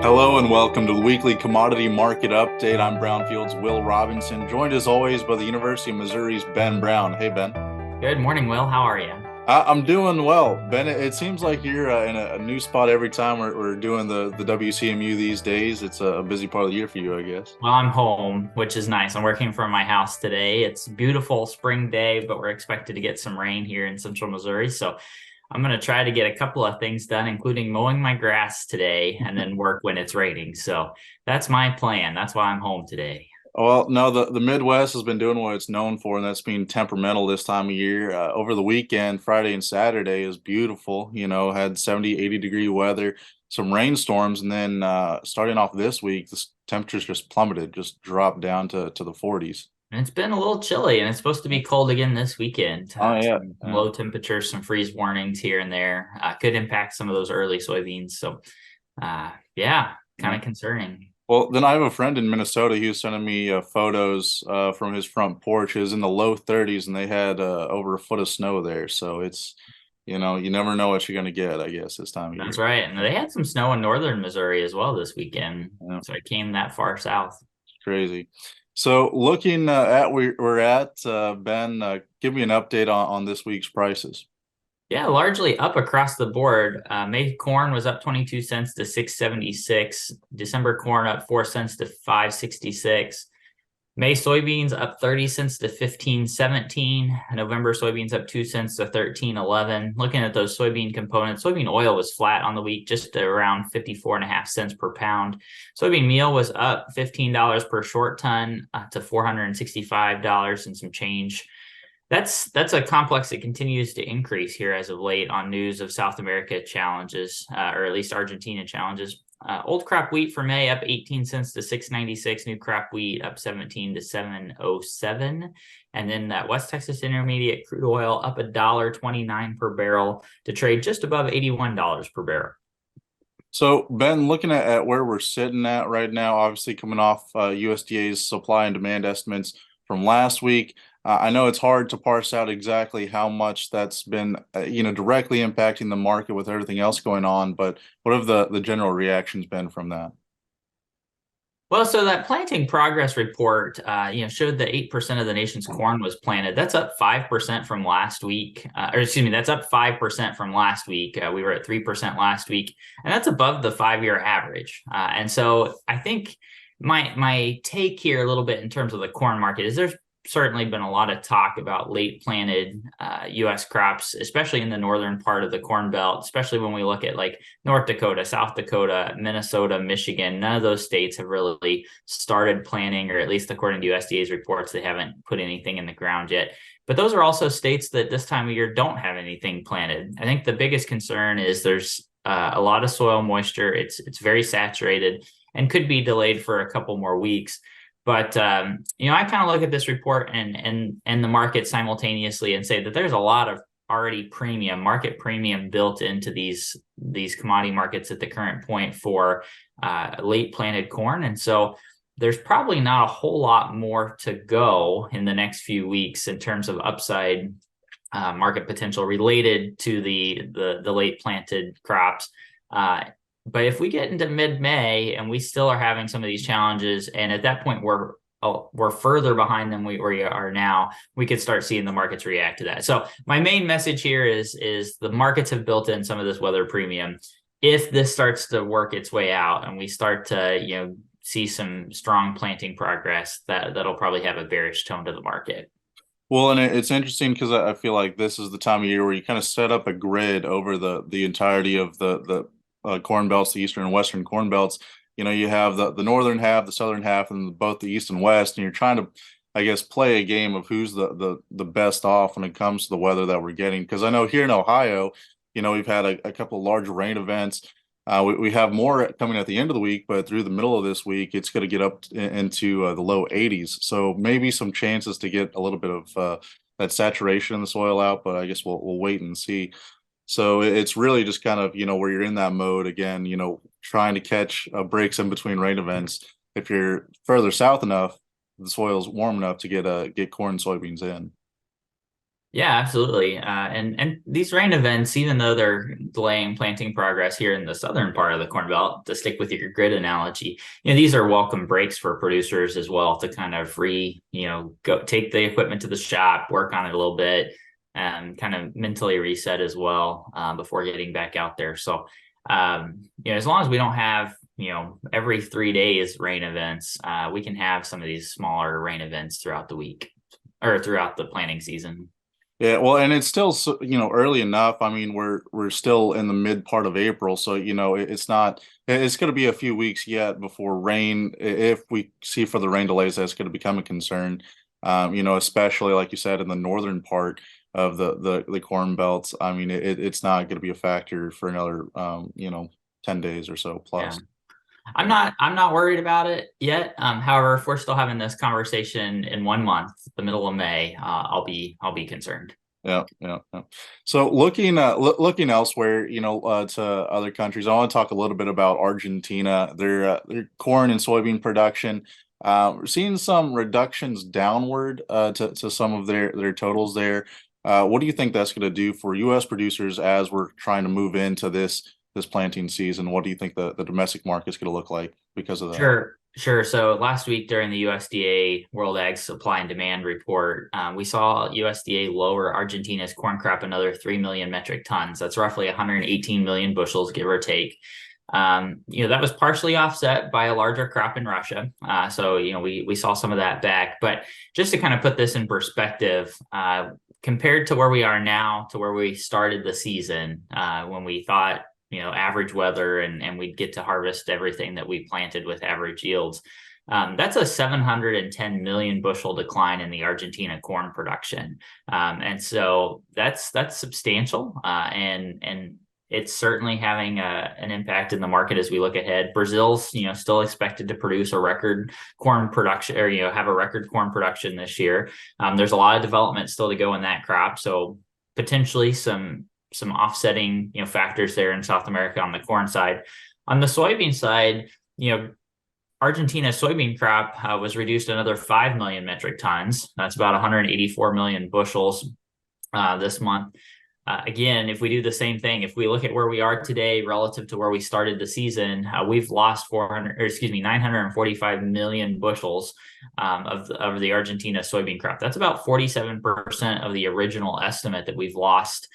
Hello and welcome to the weekly commodity market update. I'm Brownfield's Will Robinson, joined as always by the University of Missouri's Ben Brown. Hey, Ben. Good morning, Will. How are you? I'm doing well, Ben. It seems like you're in a new spot every time we're doing the WCMU these days. It's a busy part of the year for you, I guess. Well, I'm home, which is nice. I'm working from my house today. It's a beautiful spring day, but we're expected to get some rain here in central Missouri. So I'm going to try to get a couple of things done, including mowing my grass today and then work when it's raining. So that's my plan. That's why I'm home today. Well, no, the Midwest has been doing what it's known for, and that's being temperamental this time of year. Over the weekend, Friday and Saturday is beautiful, had 70, 80-degree weather, some rainstorms, and then starting off this week, the temperatures just plummeted, just dropped down to the 40s. And it's been a little chilly, and it's supposed to be cold again this weekend. Oh, yeah. Some low temperatures, some freeze warnings here and there could impact some of those early soybeans. So, yeah, kind of concerning. Well, then I have a friend in Minnesota. He was sending me photos from his front porch. It was in the low 30s, and they had over a foot of snow there. So it's, you never know what you're going to get, I guess, this time of year. That's right. And they had some snow in northern Missouri as well this weekend. Yeah. So it came that far south. Crazy. So looking at where we're at, Ben, give me an update on this week's prices. Yeah, largely up across the board. May corn was up 22 cents to 6.76. December corn up 4 cents to 5.66. May soybeans up 30 cents to 15.17. November soybeans up 2 cents to 13.11. Looking at those soybean components, soybean oil was flat on the week, just around 54.5 cents per pound. Soybean meal was up $15 per short ton to $465 and some change. That's a complex that continues to increase here as of late on news of South America challenges, or at least Argentina challenges. Old crop wheat for May up 18 cents to 6.96. New crop wheat up 17 to 7.07. And then that West Texas Intermediate crude oil up $1.29 per barrel to trade just above $81 per barrel. So, Ben, looking at where we're sitting at right now, obviously coming off USDA's supply and demand estimates from last week, I know it's hard to parse out exactly how much that's been, directly impacting the market with everything else going on, but what have the general reactions been from that? Well, so that planting progress report, showed that 8% of the nation's corn was planted. That's up 5% from last week. Or excuse me, that's up 5% from last week. We were at 3% last week, and that's above the 5-year average. And so I think my take here a little bit in terms of the corn market is there's certainly been a lot of talk about late planted U.S. crops, especially in the northern part of the Corn Belt, especially when we look at like North Dakota, South Dakota, Minnesota, Michigan. None of those states have really started planting, or at least according to USDA's reports, they haven't put anything in the ground yet. But those are also states that this time of year don't have anything planted. I think the biggest concern is there's a lot of soil moisture. It's very saturated and could be delayed for a couple more weeks. But I kind of look at this report and the market simultaneously and say that there's a lot of already market premium built into these commodity markets at the current point for late planted corn. And so there's probably not a whole lot more to go in the next few weeks in terms of upside market potential related to the late planted crops. But if we get into mid-May and we still are having some of these challenges, and at that point we're further behind than we are now, we could start seeing the markets react to that. So my main message here is the markets have built in some of this weather premium. If this starts to work its way out and we start to see some strong planting progress, that'll probably have a bearish tone to the market. Well, and it's interesting because I feel like this is the time of year where you kind of set up a grid over the entirety of the corn belts, the eastern and western corn belts. You have the northern half, the southern half, and both the east and west, and you're trying to, I guess, play a game of who's the best off when it comes to the weather that we're getting. Because I know here in Ohio, we've had a couple of large rain events. We have more coming at the end of the week, but through the middle of this week, it's going to get up into the low 80s. So maybe some chances to get a little bit of that saturation in the soil out, but I guess we'll wait and see. So it's really just kind of, where you're in that mode again, trying to catch breaks in between rain events. If you're further south enough, the soil's warm enough to get corn and soybeans in. Yeah, absolutely. And these rain events, even though they're delaying planting progress here in the southern part of the Corn Belt, to stick with your grid analogy, these are welcome breaks for producers as well, to kind of go take the equipment to the shop, work on it a little bit, and kind of mentally reset as well, before getting back out there. So, as long as we don't have, every 3 days rain events, we can have some of these smaller rain events throughout the week or throughout the planting season. Yeah, well, and it's still early enough. I mean, we're still in the mid part of April, so it's not. It's going to be a few weeks yet before rain. If we see further rain delays, that's going to become a concern. Especially like you said in the northern part of the Corn Belts. I mean, it's not going to be a factor for another 10 days or so Yeah. plus. I'm not worried about it yet. However, if we're still having this conversation in 1 month, the middle of May, I'll be concerned. Yeah, yeah, yeah. So looking elsewhere, to other countries, I want to talk a little bit about Argentina. Their corn and soybean production. We're seeing some reductions downward to some of their totals there. What do you think that's going to do for U.S. producers as we're trying to move into this planting season? What do you think the domestic market is going to look like because of that? Sure. So last week during the USDA World Ag Supply and Demand Report, we saw USDA lower Argentina's corn crop another 3 million metric tons. That's roughly 118 million bushels, give or take. That was partially offset by a larger crop in Russia. So we saw some of that back. But just to kind of put this in perspective, compared to where we are now to where we started the season, when we thought average weather and we'd get to harvest everything that we planted with average yields. That's a 710 million bushel decline in the Argentina corn production. And so that's substantial. And it's certainly having an impact in the market as we look ahead. Brazil's, still expected to produce a record corn production, or, have a record corn production this year. There's a lot of development still to go in that crop. So potentially some offsetting, factors there in South America on the corn side. On the soybean side, Argentina's soybean crop was reduced another 5 million metric tons. That's about 184 million bushels this month. Again, if we do the same thing, if we look at where we are today relative to where we started the season, we've lost 945 million bushels of the Argentina soybean crop. That's about 47% of the original estimate that we've lost,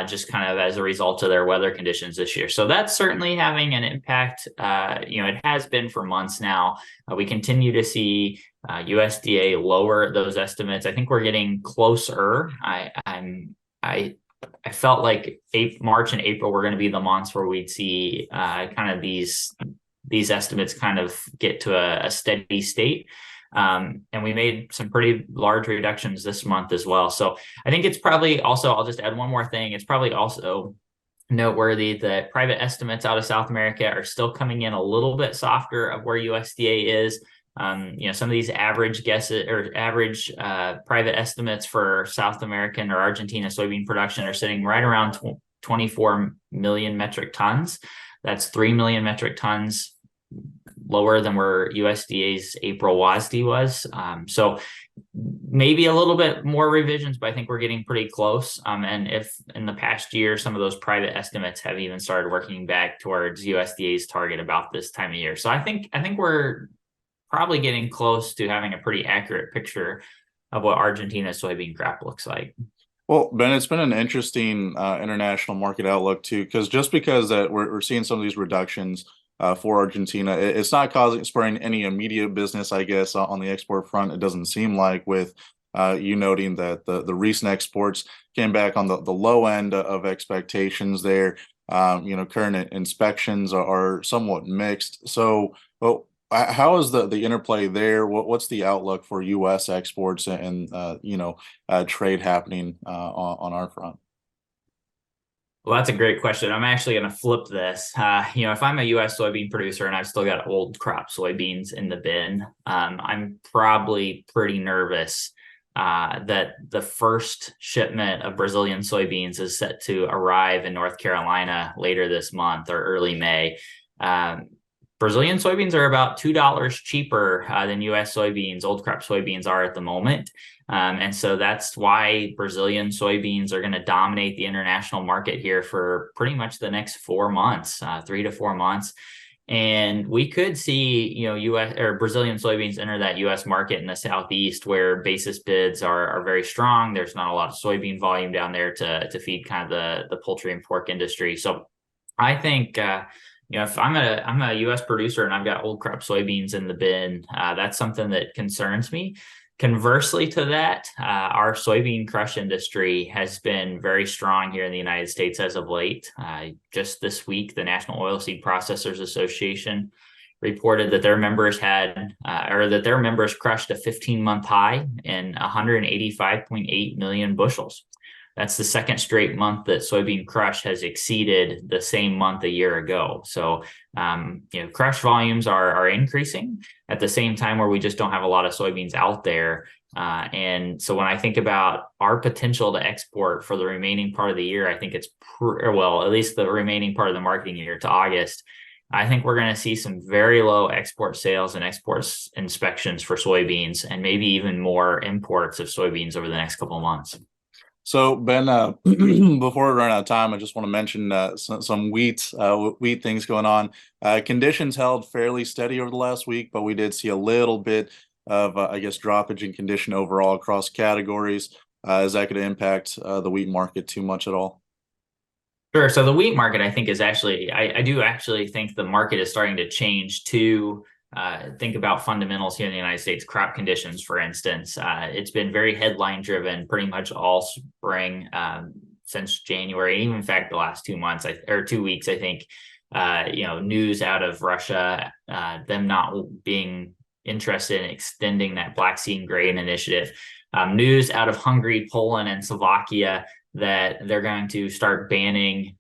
just kind of as a result of their weather conditions this year. So that's certainly having an impact. It has been for months now. We continue to see USDA lower those estimates. I think we're getting closer. I felt like March and April were going to be the months where we'd see kind of these estimates kind of get to a steady state. And we made some pretty large reductions this month as well. So I think it's probably also, I'll just add one more thing. It's probably also noteworthy that private estimates out of South America are still coming in a little bit softer of where USDA is. Some of these average guesses or average private estimates for South American or Argentina soybean production are sitting right around 24 million metric tons. That's 3 million metric tons lower than where USDA's April WASDE was. So maybe a little bit more revisions, but I think we're getting pretty close. And if in the past year, some of those private estimates have even started working back towards USDA's target about this time of year. So I think we're probably getting close to having a pretty accurate picture of what Argentina's soybean crop looks like. Well, Ben, it's been an interesting international market outlook too, because that we're seeing some of these reductions for Argentina. It's not spurring any immediate business, I guess, on the export front. It doesn't seem like, with you noting that the recent exports came back on the low end of expectations there. Current inspections are somewhat mixed. So, well, how is the interplay there? What's the outlook for U.S. exports and trade happening on our front? Well, that's a great question. I'm actually going to flip this. If I'm a U.S. soybean producer and I've still got old crop soybeans in the bin, I'm probably pretty nervous that the first shipment of Brazilian soybeans is set to arrive in North Carolina later this month or early May. Brazilian soybeans are about $2 cheaper than U.S. soybeans, old crop soybeans are at the moment. And so that's why Brazilian soybeans are going to dominate the international market here for pretty much the next 4 months, 3 to 4 months. And we could see, U.S. or Brazilian soybeans enter that U.S. market in the southeast, where basis bids are very strong. There's not a lot of soybean volume down there to feed kind of the poultry and pork industry. So I think, if I'm a U.S. producer and I've got old crop soybeans in the bin, that's something that concerns me. Conversely to that, our soybean crush industry has been very strong here in the United States as of late. Just this week, the National Oilseed Processors Association reported that their members crushed a 15-month high in 185.8 million bushels. That's the second straight month that soybean crush has exceeded the same month a year ago. So, crush volumes are increasing at the same time where we just don't have a lot of soybeans out there. And so when I think about our potential to export for the remaining part of the year, I think it's, at least the remaining part of the marketing year to August, I think we're going to see some very low export sales and exports inspections for soybeans, and maybe even more imports of soybeans over the next couple of months. So Ben, before we run out of time, I just want to mention some wheat things going on. Conditions held fairly steady over the last week, but we did see a little bit of, droppage in condition overall across categories. Is that going to impact the wheat market too much at all? Sure. So the wheat market, I think, is actually, I do actually think the market is starting to change to think about fundamentals here in the United States, crop conditions, for instance. It's been very headline driven pretty much all spring since January, even in fact, the last 2 months or 2 weeks, I think, news out of Russia, them not being interested in extending that Black Sea grain initiative, news out of Hungary, Poland, and Slovakia that they're going to start banning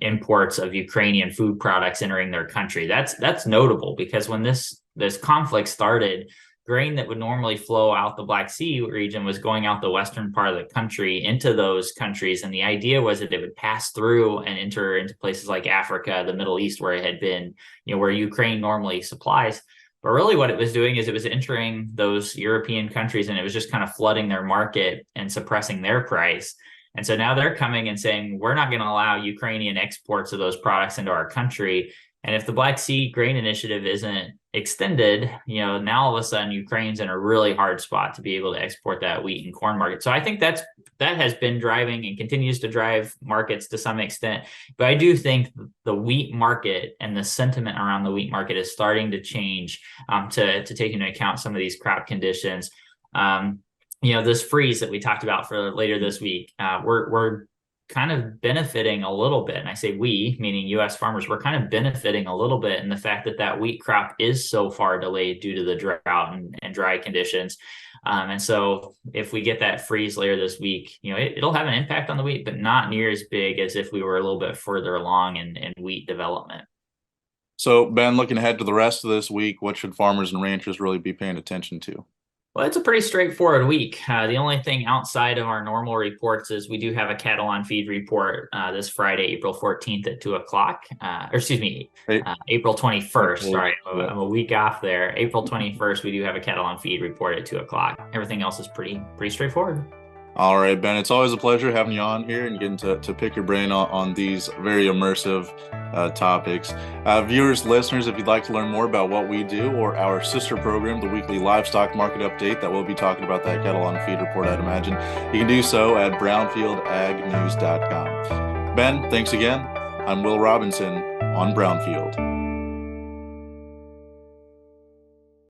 imports of Ukrainian food products entering their country. That's notable, because when this conflict started, grain that would normally flow out the Black Sea region was going out the western part of the country into those countries. And the idea was that it would pass through and enter into places like Africa, the Middle East, where it had been, where Ukraine normally supplies. But really what it was doing is it was entering those European countries, and it was just kind of flooding their market and suppressing their price. And so now they're coming and saying, we're not going to allow Ukrainian exports of those products into our country. And if the Black Sea grain initiative isn't extended, now all of a sudden Ukraine's in a really hard spot to be able to export that wheat and corn market. So I think that has been driving and continues to drive markets to some extent. But I do think the wheat market and the sentiment around the wheat market is starting to change to take into account some of these crop conditions. This freeze that we talked about for later this week, we're kind of benefiting a little bit. And I say we, meaning U.S. farmers, we're kind of benefiting a little bit in the fact that wheat crop is so far delayed due to the drought and dry conditions. And so if we get that freeze later this week, it'll have an impact on the wheat, but not near as big as if we were a little bit further along in wheat development. So Ben, looking ahead to the rest of this week, what should farmers and ranchers really be paying attention to? Well, it's a pretty straightforward week. The only thing outside of our normal reports is we do have a cattle on feed report this Friday, April 14th at 2 o'clock. April 21st. Sorry, I'm a week off there. April 21st, we do have a cattle on feed report at 2 o'clock. Everything else is pretty straightforward. All right, Ben, it's always a pleasure having you on here and getting to pick your brain on these very immersive topics. Viewers, listeners, if you'd like to learn more about what we do or our sister program, the weekly livestock market update that we'll be talking about, that cattle on feed report, I'd imagine, you can do so at brownfieldagnews.com. Ben, thanks again. I'm Will Robinson on Brownfield.